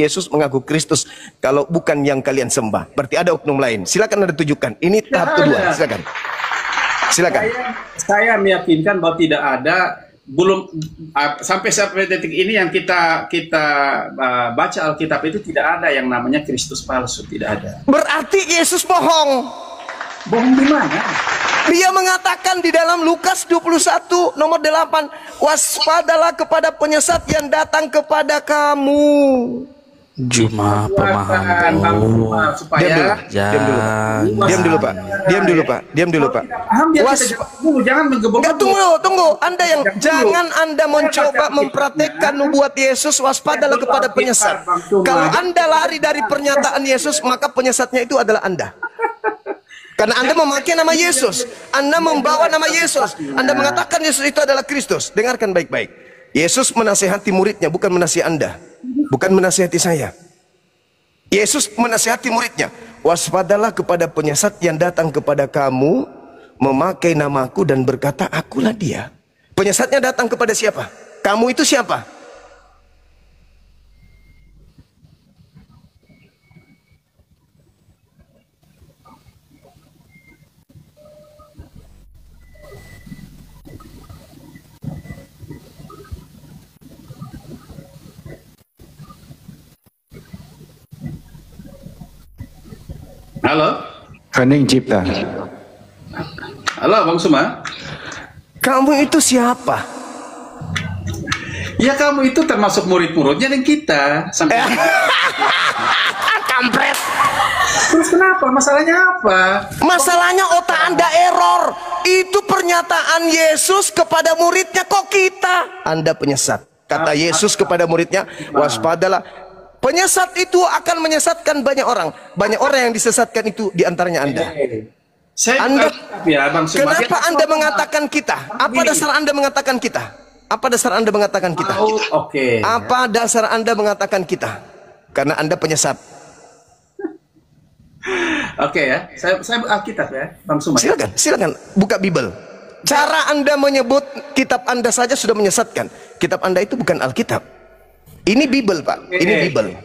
Kristus. Kalau bukan yang kalian sembah, berarti ada oknum lain. Silakan Anda tunjukkan. Ini tahap kedua. Silakan. Saya meyakinkan bahwa tidak ada, belum sampai detik ini yang kita baca Alkitab itu tidak ada yang namanya Kristus palsu, tidak ada. Berarti Yesus bohong. Bohong di mana? Dia mengatakan di dalam Lukas 21 nomor 8, waspadalah kepada penyesat yang datang kepada kamu. Cuma pemahaman Diam dulu Pak. Jangan menggebok. Tunggu. Jangan Anda mencoba mempraktekkan nubuat Yesus, waspadalah kepada penyesat. Kalau Anda lari dari pernyataan Yesus, maka penyesatnya itu adalah Anda. Karena Anda memakai nama Yesus, Anda membawa nama Yesus, Anda mengatakan Yesus itu adalah Kristus. Dengarkan baik-baik. Yesus menasihati muridnya, bukan menasihati Anda, bukan menasihati saya. Yesus menasihati muridnya, waspadalah kepada penyesat yang datang kepada kamu, memakai namaku dan berkata, akulah dia. Penyesatnya datang kepada siapa? Kamu itu siapa? Halo? Hening Cipta. Halo Bang Suma. Kamu itu siapa? Ya kamu itu termasuk murid-muridnya dan kita. Kampret. Terus kenapa? Masalahnya apa? Masalahnya otak Anda error. Itu pernyataan Yesus kepada muridnya, kok kita? Anda penyesat. Kata Yesus kepada muridnya, waspadalah. Penyesat itu akan menyesatkan banyak orang. Banyak orang yang disesatkan itu diantaranya Anda. Kenapa Anda mengatakan kita? Apa dasar Anda mengatakan kita? Apa dasar Anda mengatakan kita? Apa dasar Anda mengatakan kita? Karena Anda penyesat. Oke ya, saya Alkitab ya, Bang Suma. Silakan buka Bible. Cara Anda menyebut kitab Anda saja sudah menyesatkan. Kitab Anda itu bukan Alkitab. Ini Bible, Pak. Ini Bible.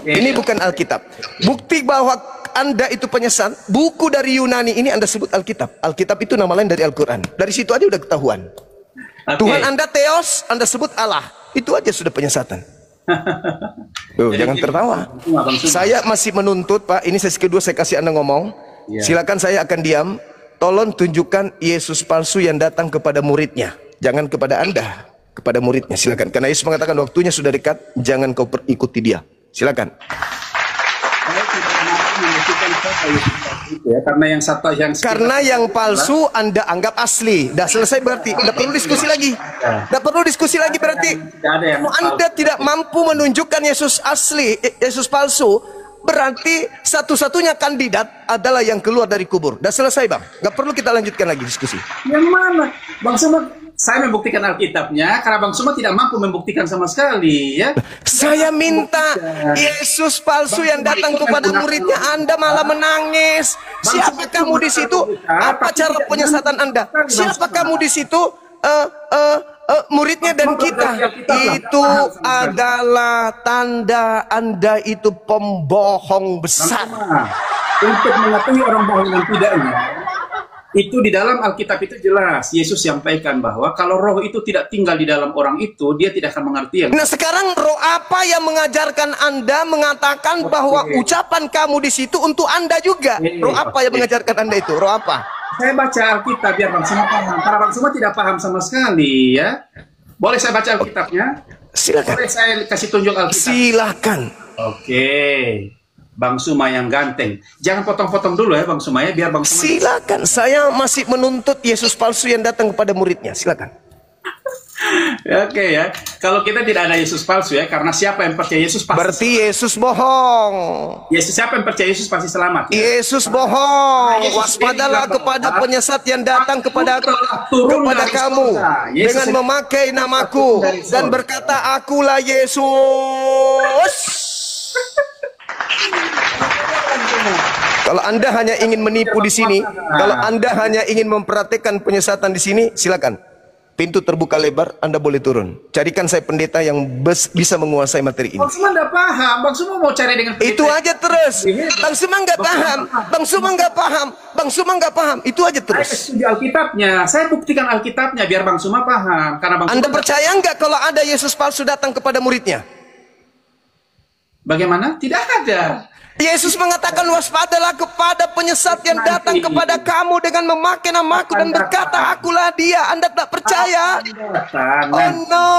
Ini bukan Alkitab. Bukti bahwa Anda itu penyesat, buku dari Yunani ini Anda sebut Alkitab. Alkitab itu nama lain dari Al-Quran. Dari situ aja udah ketahuan. Tuhan Anda Theos, Anda sebut Allah. Itu aja sudah penyesatan. Jangan tertawa. Saya masih menuntut, Pak. Ini sesi kedua saya kasih Anda ngomong. Silakan, saya akan diam. Tolong tunjukkan Yesus palsu yang datang kepada muridnya. Jangan kepada Anda. kepada muridnya. Silakan. Karena Yesus mengatakan waktunya sudah dekat, jangan kau ikuti dia. Silakan. Saya tidak mampu membuktikan siapa Yesus palsu itu ya, karena yang palsu Anda anggap asli. Dah selesai berarti. Tidak perlu diskusi lagi. Tidak perlu diskusi lagi berarti. Kalau Anda tidak mampu menunjukkan Yesus asli, Yesus palsu, berarti satu-satunya kandidat adalah yang keluar dari kubur. Dah selesai, Bang. Gak perlu kita lanjutkan lagi diskusi. Yang mana? Bang Suma, saya membuktikan Alkitabnya karena Bang Suma tidak mampu membuktikan sama sekali, ya. Saya minta Yesus palsu yang datang kepada muridnya, Anda malah menangis. Siapa kamu di situ? Apa cara penyesatan Anda? Siapa kamu di situ? Muridnya dan kita. Itu adalah tanda Anda itu pembohong besar. Untuk mengetahui orang bohong dan tidaknya, itu di dalam Alkitab itu jelas. Yesus sampaikan bahwa kalau roh itu tidak tinggal di dalam orang itu, dia tidak akan mengerti. Nah sekarang roh apa yang mengajarkan Anda mengatakan bahwa ucapan kamu di situ untuk Anda juga? Roh apa yang mengajarkan Anda itu? Roh apa? Saya baca Alkitab biar Bang Suma paham. Karena Bang Suma tidak paham sama sekali, ya. Boleh saya baca Alkitabnya? Silakan. Boleh saya kasih tunjuk Alkitab? Silakan. Oke. Bang Suma yang ganteng. Jangan potong-potong dulu ya Bang Suma ya, biar Bang Suma. Silakan. Saya masih menuntut Yesus palsu yang datang kepada muridnya. Silakan. Oke ya. Kalau kita tidak ada Yesus palsu ya, karena siapa yang percaya Yesus pasti. Berarti Yesus bohong. Yesus, siapa yang percaya Yesus pasti selamat. Ya? Yesus bohong. Waspadalah kepada penyesat yang datang kepada kamu dengan memakai namaku dan berkata, akulah Yesus. Kalau Anda hanya ingin menipu di sini, kalau Anda hanya ingin memperhatikan penyesatan di sini, silakan. Pintu terbuka lebar, Anda boleh turun. Carikan saya pendeta yang bisa menguasai materi ini. Bang Suma nggak paham. Bang Suma mau cari dengan pendeta. Itu aja terus. Bang Suma nggak paham. Bang Suma nggak paham. Bang Suma nggak paham. Itu aja terus. Saya setuju Alkitabnya. Saya buktikan Alkitabnya biar Bang Suma paham. Karena Bang Anda Suma percaya nggak kalau ada Yesus palsu datang kepada muridnya? Bagaimana? Tidak ada. Yesus mengatakan waspadalah kepada penyesat yang datang kepada kamu dengan memakai namaku dan berkata akulah dia. Anda tak percaya? Oh no.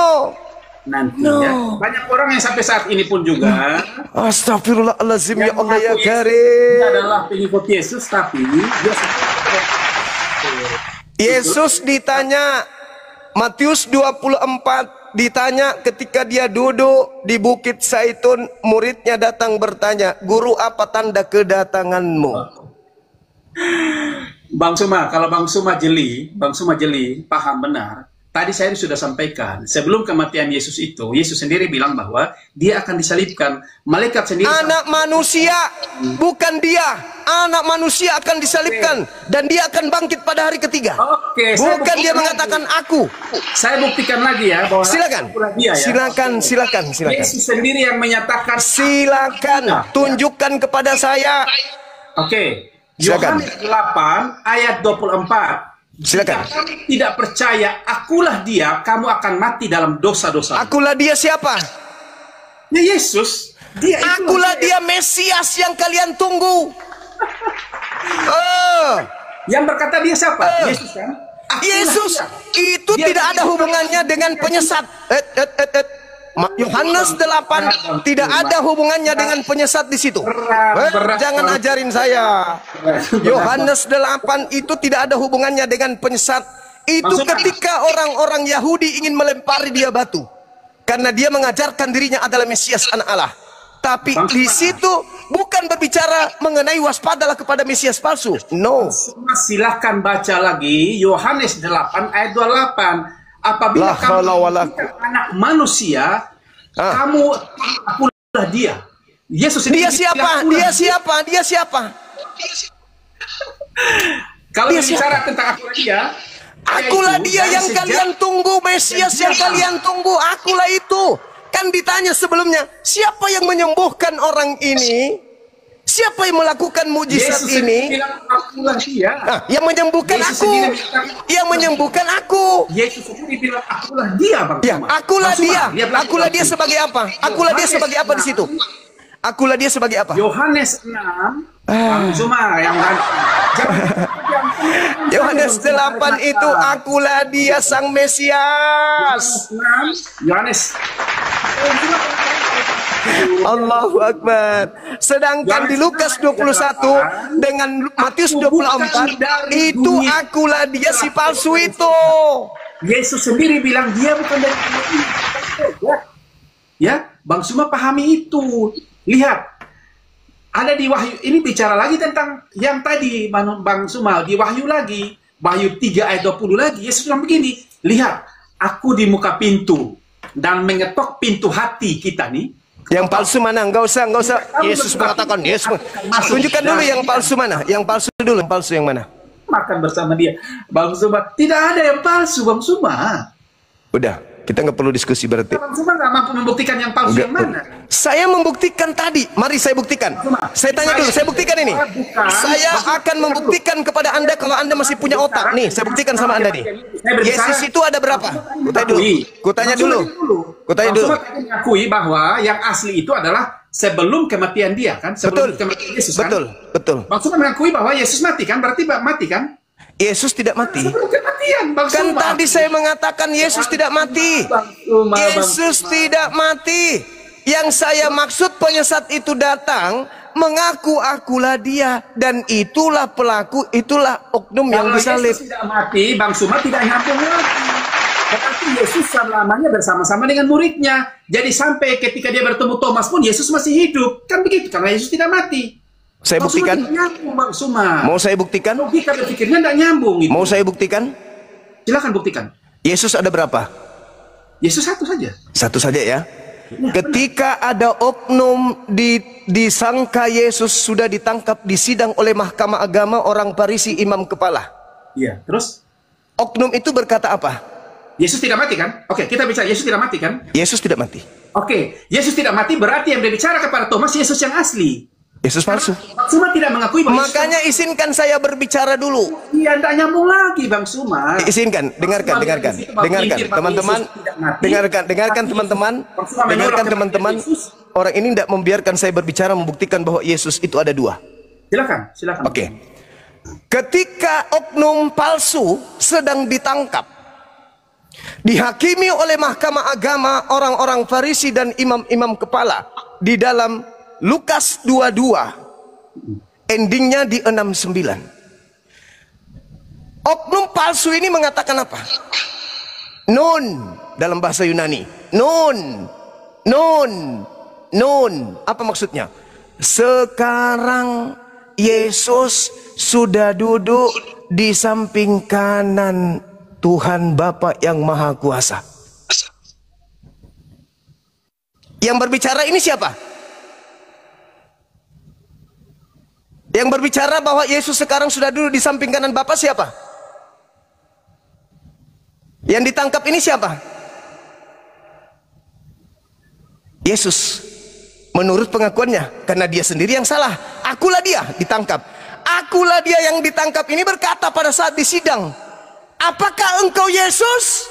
Nanti ya. Banyak orang yang sampai saat ini pun juga Astagfirullahaladzim ya Allah ya Dia Karim. adalah pengikut Yesus tapi dia Yesus ditanya Matius 24 ditanya ketika dia duduk di Bukit Zaitun, muridnya datang bertanya, "Guru, apa tanda kedatanganmu?" Bang Suma, kalau Bang Suma jeli, paham benar. Tadi saya sudah sampaikan, sebelum kematian Yesus itu, Yesus sendiri bilang bahwa dia akan disalibkan. Malaikat sendiri. Anak manusia, bukan dia. Anak manusia akan disalibkan dan dia akan bangkit pada hari ketiga. Oke, bukan dia mengatakan aku. Saya buktikan lagi ya bahwa silakan. Dia, ya. Silakan. Yesus sendiri yang menyatakan. Silakan, tunjukkan kepada saya. Oke. Silakan. Yohanes 8 ayat 24. Silakan. Jika kamu tidak percaya, akulah dia, kamu akan mati dalam dosa-dosa. Akulah dia siapa? Ya Yesus. Akulah dia Mesias yang kalian tunggu. Yang berkata dia siapa? Yesus kan? Yesus itu tidak ada hubungannya dengan penyesat. Yohanes 8 tidak ada hubungannya dengan penyesat di situ. Jangan ajarin saya. Yohanes 8 itu tidak ada hubungannya dengan penyesat. Itu ketika orang-orang Yahudi ingin melempari dia batu karena dia mengajarkan dirinya adalah Mesias anak Allah. Tapi di situ bukan berbicara mengenai waspadalah kepada Mesias palsu. No. Silahkan baca lagi Yohanes 8 ayat 28. Apabila kamu anak manusia, akulah dia. Yesus dia siapa? Dia siapa? Kalau bicara tentang akulah dia yang kalian tunggu, Mesias yang kalian tunggu, akulah itu. Kan ditanya sebelumnya, siapa yang menyembuhkan orang ini? Siapa yang melakukan mujizat ini? Akulah dia. Yang menyembuhkan aku. Yang menyembuhkan aku. Yesus sendiri bilang akulah dia, Bang. Ya, akulah dia. Akulah dia sebagai apa? Akulah dia sebagai apa di situ? Akulah dia sebagai apa? Yohanes 6. Bang Suma yang Yohanes 8 itu akulah dia sang Mesias. Yohanes. Allahu Akbar. Sedangkan di Lukas 21 dengan Matius 24 itu akulah dia si palsu itu. Yesus sendiri bilang dia bukan dari ya, Bang Suma pahami itu. Lihat, ada di Wahyu, ini bicara lagi tentang yang tadi Bang Suma, di Wahyu lagi, Wahyu 3 ayat 20 lagi, Yesus bilang begini, lihat, aku di muka pintu dan mengetok pintu hati kita nih. Yang palsu mana? Enggak usah. Yesus mengatakan, Yesus. Tunjukkan dulu yang palsu mana? Yang palsu dulu, yang palsu yang mana? Makan bersama dia. Bang Suma, tidak ada yang palsu, Bang Suma. Udah, kita nggak perlu diskusi berarti. Bang Suma nggak mampu membuktikan yang palsu yang mana? Saya membuktikan tadi. Mari saya buktikan. Saya tanya dulu, saya buktikan ini. Saya akan membuktikan kepada Anda kalau Anda masih punya otak. Nih, saya buktikan sama Anda nih. Yesus itu ada berapa? Kutanya dulu. Bang Suma mengakui bahwa yang asli itu adalah sebelum kematian dia kan? Sebelum kematian Yesus kan? Betul. Bang Suma mengakui bahwa Yesus mati kan? Berarti mati kan? Yesus tidak mati. Sebelum kematian, Bang Kan Suma. tadi saya mengatakan Yesus tidak mati. Yesus tidak mati. Yang saya maksud penyesat itu datang mengaku akulah dia, dan itulah pelaku, itulah oknum yang Kalau disalib. Yesus tidak mati, Bang Suma tidak nyambung lagi. Tetapi Yesus selamanya bersama-sama dengan muridnya. Jadi sampai ketika dia bertemu Thomas pun Yesus masih hidup. Kan begitu, karena Yesus tidak mati. Saya Bang buktikan. Suma tidak nyambung, Bang Suma. Mau saya buktikan? Logika berpikirnya tidak nyambung. Gitu. Mau saya buktikan? Silakan buktikan. Yesus ada berapa? Yesus satu saja. Satu saja ya. Ketika ada oknum disangka Yesus sudah ditangkap di sidang oleh mahkamah agama orang Farisi imam kepala. Iya. Terus? Oknum itu berkata apa? Yesus tidak mati kan? Oke, kita bicara Yesus tidak mati kan? Yesus tidak mati. Oke, Yesus tidak mati berarti yang berbicara kepada Thomas Yesus yang asli. Yesus palsu. Bang Suma tidak mengakui bahwa Makanya izinkan saya berbicara dulu. Iya, tidak nyambung lagi Bang Suma. Izinkan, dengarkan teman-teman, dengarkan teman-teman. Orang ini tidak membiarkan saya berbicara, membuktikan bahwa Yesus itu ada dua. Silakan. Oke. Ketika oknum palsu sedang ditangkap, dihakimi oleh mahkamah agama orang-orang Farisi dan imam-imam kepala di dalam Lukas 22, endingnya di 69. Oknum palsu ini mengatakan apa? Nun dalam bahasa Yunani. Nun. Apa maksudnya? Sekarang Yesus sudah duduk di samping kanan Tuhan Bapa yang Maha Kuasa. Yang berbicara ini siapa? Yang berbicara bahwa Yesus sekarang sudah duduk di samping kanan Bapa siapa? Yang ditangkap ini siapa? Yesus. Menurut pengakuannya, karena dia sendiri yang salah. Akulah dia ditangkap. Akulah dia yang ditangkap ini berkata pada saat di sidang, apakah engkau Yesus?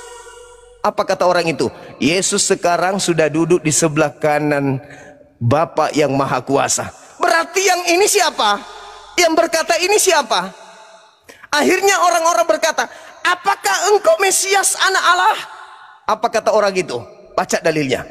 Apa kata orang itu? Yesus sekarang sudah duduk di sebelah kanan Bapa yang Maha Kuasa. Berarti yang ini siapa? Yang berkata ini siapa? Akhirnya orang-orang berkata, apakah engkau Mesias anak Allah? Apa kata orang itu? Baca dalilnya.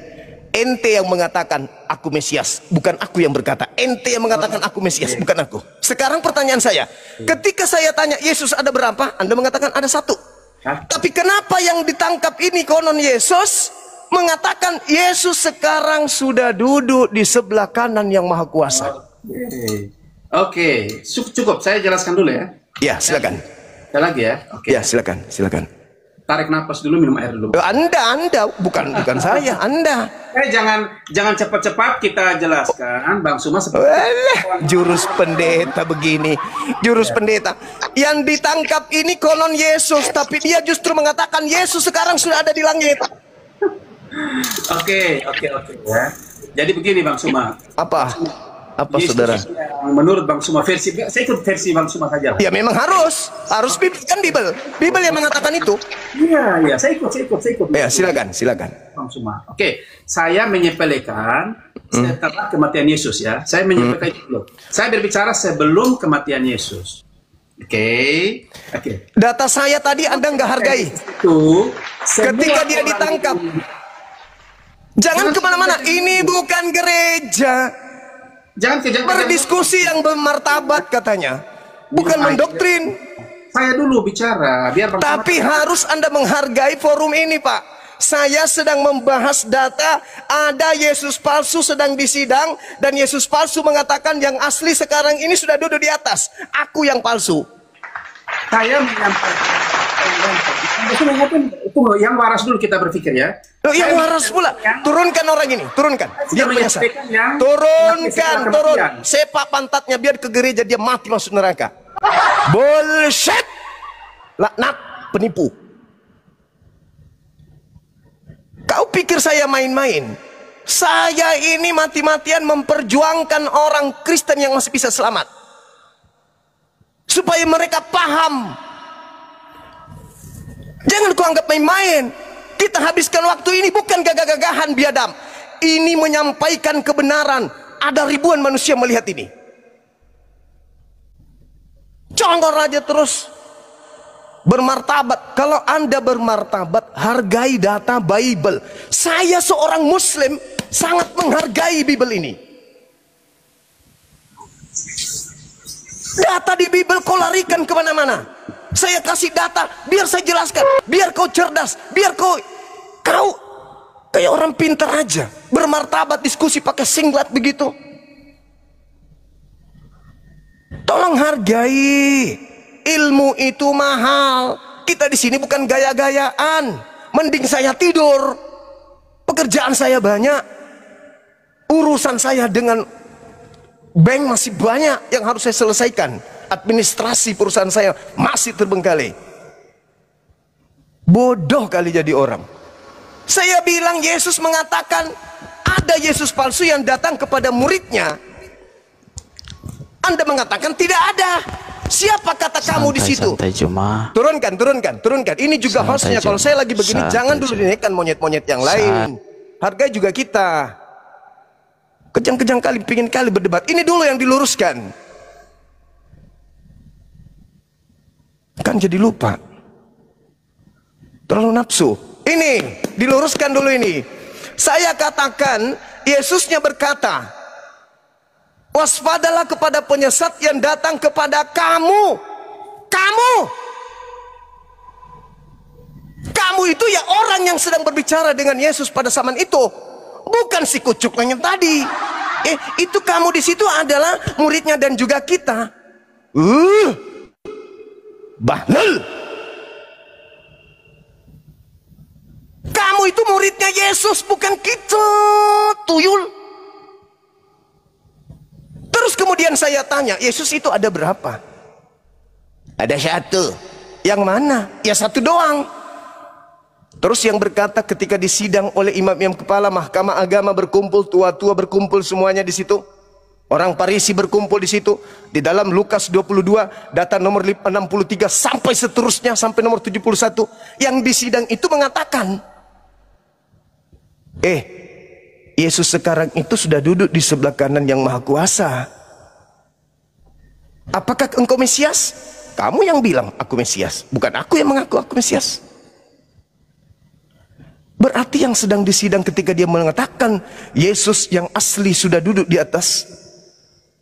Ente yang mengatakan aku Mesias, bukan aku yang berkata. Ente yang mengatakan aku Mesias, bukan aku. Sekarang pertanyaan saya, ketika saya tanya Yesus ada berapa? Anda mengatakan ada satu. Tapi kenapa yang ditangkap ini konon Yesus mengatakan Yesus sekarang sudah duduk di sebelah kanan yang Maha Kuasa? Oke, cukup. Saya jelaskan dulu ya. Ya, silakan. Ada lagi ya. Oke. Ya, silakan. Tarik nafas dulu, minum air dulu. Anda, bukan saya, Anda. Jangan cepat-cepat kita jelaskan, Bang Suma seperti jurus pendeta begini. Jurus pendeta. Yang ditangkap ini konon Yesus, tapi dia justru mengatakan Yesus sekarang sudah ada di langit. Oke ya. Jadi begini Bang Suma. Apa Yesus saudara? Menurut Bang Suma versi, saya ikut versi Bang Suma saja. Ya memang harus kan Bible yang mengatakan itu. Iya, saya ikut. Ya, silakan. Bang Suma. Oke, saya menyepelekan setelah kematian Yesus ya. Saya menyepelekan itu dulu. Saya berbicara sebelum kematian Yesus. Oke. Data saya tadi Anda nggak hargai. Itu Ketika dia ditangkap. Jangan kemana-mana. Ini bukan gereja. Jangan kejam. Berdiskusi yang bermartabat katanya. Bukan mendoktrin. Saya dulu bicara, biar Tapi harus Anda menghargai forum ini, Pak. Saya sedang membahas data, ada Yesus palsu sedang disidang, dan Yesus palsu mengatakan yang asli sekarang ini sudah duduk di atas. Aku yang palsu. saya menyampaikan itu yang waras dulu kita berpikir ya. Loh, yang waras pula. Turunkan orang ini, turunkan. Dia biasa. yang Turun. Sepak pantatnya biar ke gereja dia mati masuk neraka. Bullshit. Laknat penipu. Kau pikir saya main-main? Saya ini mati-matian memperjuangkan orang Kristen yang masih bisa selamat. Supaya mereka paham. Jangan kau anggap main-main. Kita habiskan waktu ini bukan gagah-gagahan biadab. Ini menyampaikan kebenaran. Ada ribuan manusia melihat ini. Congor aja terus. Bermartabat. Kalau Anda bermartabat, hargai data Bible. Saya seorang Muslim sangat menghargai Bible ini. Data di Bible kau larikan kemana-mana. Saya kasih data, biar saya jelaskan, biar kau cerdas, biar kau kayak orang pintar aja. Bermartabat diskusi pakai singlet begitu. Tolong hargai. Ilmu itu mahal. Kita di sini bukan gaya-gayaan. Mending saya tidur. Pekerjaan saya banyak. Urusan saya dengan bank masih banyak yang harus saya selesaikan. Administrasi perusahaan saya masih terbengkalai. Bodoh kali jadi orang. Saya bilang Yesus mengatakan ada Yesus palsu yang datang kepada muridnya. Anda mengatakan tidak ada. Siapa kata kamu di situ? Turunkan. Ini juga hostnya. Kalau saya lagi begini, jangan dulu dinaikkan monyet-monyet yang lain. Hargai juga kita. Kejang-kejang kali, pingin kali berdebat. Ini dulu yang diluruskan. Kan jadi lupa. Terlalu nafsu. Ini, diluruskan dulu ini. Saya katakan, Yesusnya berkata, waspadalah kepada penyesat yang datang kepada kamu. Kamu itu ya orang yang sedang berbicara dengan Yesus pada zaman itu. Bukan si kucuk yang tadi. Itu kamu di situ adalah muridnya dan juga kita. Bahlul. Kamu itu muridnya Yesus, bukan kita. Tuyul. Terus kemudian saya tanya, Yesus itu ada berapa? Ada satu. Yang mana? Ya satu doang. Terus yang berkata ketika disidang oleh imam-imam kepala mahkamah agama berkumpul, tua-tua berkumpul semuanya di situ. Orang Farisi berkumpul di situ. Di dalam Lukas 22, data nomor 63 sampai seterusnya sampai nomor 71. Yang disidang itu mengatakan, Yesus sekarang itu sudah duduk di sebelah kanan yang maha kuasa. Apakah engkau Mesias? Kamu yang bilang aku Mesias, bukan aku yang mengaku aku Mesias. Berarti yang sedang disidang ketika dia mengatakan Yesus yang asli sudah duduk di atas.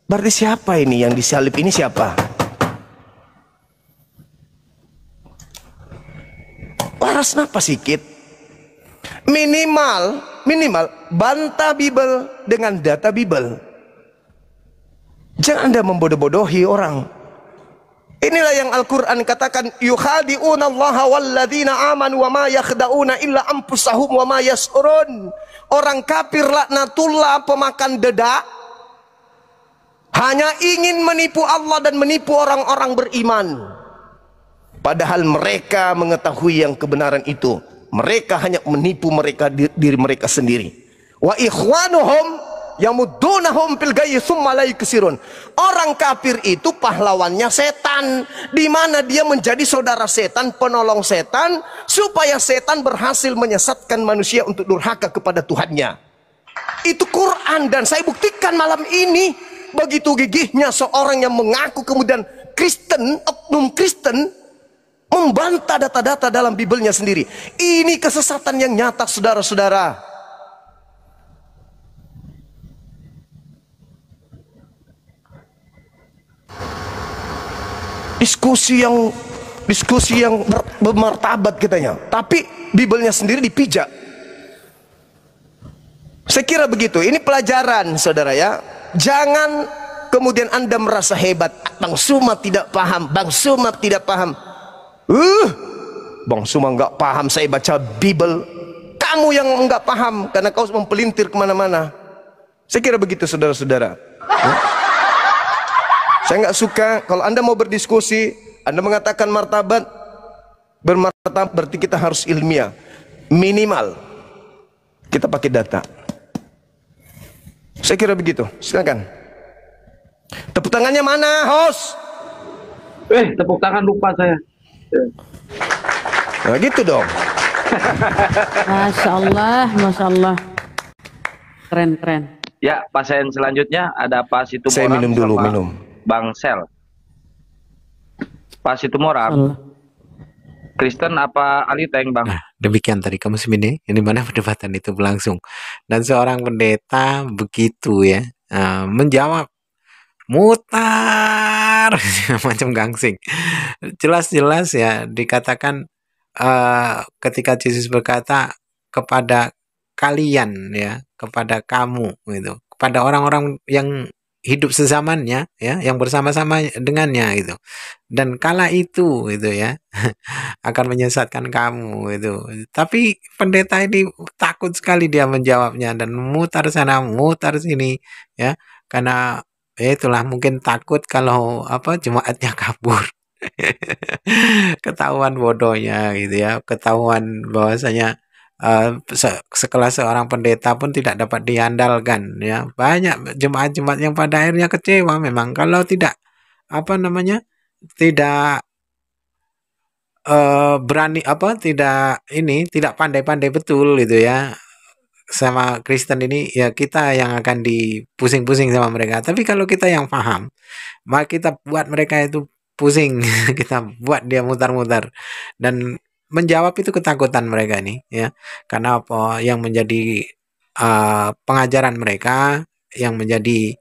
Berarti siapa ini yang disalib ini siapa? Waras napa sikit? Minimal bantah Bible dengan data Bible. Jangan Anda membodoh-bodohi orang. Inilah yang Al-Quran katakan, yukhadi'una allaha walladzina amanu wa ma yakhda'una illa anfusahum wa ma yas'urun. Orang kafir laknatullah, pemakan dedak, hanya ingin menipu Allah dan menipu orang-orang beriman. Padahal mereka mengetahui yang kebenaran itu. Mereka hanya menipu diri mereka sendiri. Wa ikhwanuhum yamuddunahum fil ghayyi tsumma la yuksirun. Orang kafir itu pahlawannya setan, di mana dia menjadi saudara setan, penolong setan, supaya setan berhasil menyesatkan manusia untuk durhaka kepada Tuhannya. Itu Quran, dan saya buktikan malam ini. Begitu gigihnya seorang yang mengaku kemudian Kristen, oknum Kristen membantah data-data dalam Bibelnya sendiri. Ini kesesatan yang nyata, saudara-saudara. Diskusi yang bermartabat katanya, tapi Bibelnya sendiri dipijak. Saya kira begitu. Ini pelajaran, saudara ya. Jangan kemudian Anda merasa hebat. Bang Suma tidak paham, Bang Suma tidak paham. Bang Suma nggak paham, saya baca Bible. Kamu yang nggak paham karena kau mempelintir kemana-mana. Saya kira begitu, saudara-saudara. Ya? Saya nggak suka kalau Anda mau berdiskusi, Anda mengatakan martabat, bermartabat berarti kita harus ilmiah. Minimal kita pakai data. Saya kira begitu. Silakan. Tepuk tangannya mana, host? Tepuk tangan lupa saya. Nah gitu dong. Masya Allah, Masya Allah. Keren, keren. Ya, pasien selanjutnya ada Pak Situmorang. Saya minum dulu, sama minum. Bang Sel. Pak Situmorang. Allah. Kristen apa Aliteng, Bang? Nah, demikian tadi kamu ini, di mana perdebatan itu berlangsung. Dan seorang pendeta begitu ya, menjawab, mutar, macam gangsing. Jelas-jelas ya, dikatakan ketika Yesus berkata kepada kalian ya, kepada kamu gitu, kepada orang-orang yang hidup sezamannya ya, yang bersama-sama dengannya gitu. Dan kala itu gitu ya akan menyesatkan kamu gitu. Tapi pendeta ini takut sekali dia menjawabnya dan mutar sana, mutar sini ya. Karena itulah mungkin takut kalau jemaatnya kabur. Ketahuan bodohnya gitu ya, ketahuan bahwasanya sekelas seorang pendeta pun tidak dapat diandalkan ya. Banyak jemaat-jemaat yang pada akhirnya kecewa memang kalau tidak tidak berani tidak pandai-pandai betul gitu ya sama Kristen ini, ya kita yang akan dipusing-pusing sama mereka. Tapi kalau kita yang paham, maka kita buat mereka itu pusing, kita buat dia mutar-mutar dan menjawab itu ketakutan mereka ini ya. Karena apa yang menjadi pengajaran mereka, yang menjadi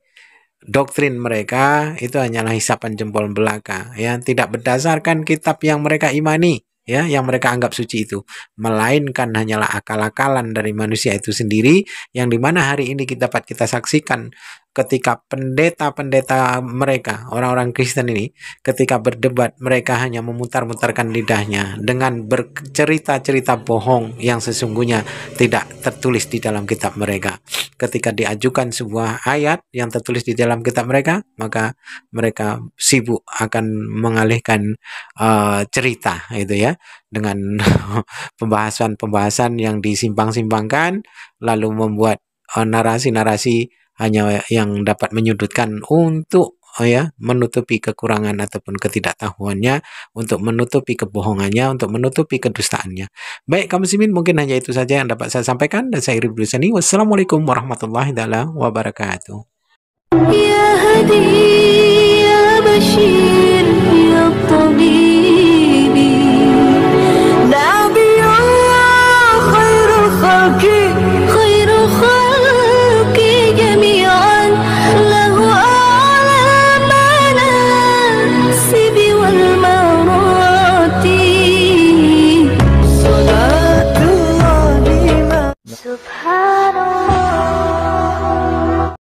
doktrin mereka itu hanyalah hisapan jempol belaka ya, tidak berdasarkan kitab yang mereka imani ya, yang mereka anggap suci itu, melainkan hanyalah akal-akalan dari manusia itu sendiri, yang dimana hari ini dapat kita saksikan ketika pendeta-pendeta mereka, orang-orang Kristen ini, ketika berdebat, mereka hanya memutar-mutarkan lidahnya dengan bercerita-cerita bohong yang sesungguhnya tidak tertulis di dalam kitab mereka. Ketika diajukan sebuah ayat yang tertulis di dalam kitab mereka, maka mereka sibuk akan mengalihkan cerita itu ya, dengan pembahasan-pembahasan yang disimpang-simpangkan, lalu membuat narasi-narasi hanya yang dapat menyudutkan untuk menutupi kekurangan ataupun ketidaktahuannya, untuk menutupi kebohongannya, untuk menutupi kedustaannya. Baik kaum muslimin, mungkin hanya itu saja yang dapat saya sampaikan dan saya Ibrahim Dusani. Wassalamualaikum warahmatullahi wabarakatuh. يا هدي يا بشير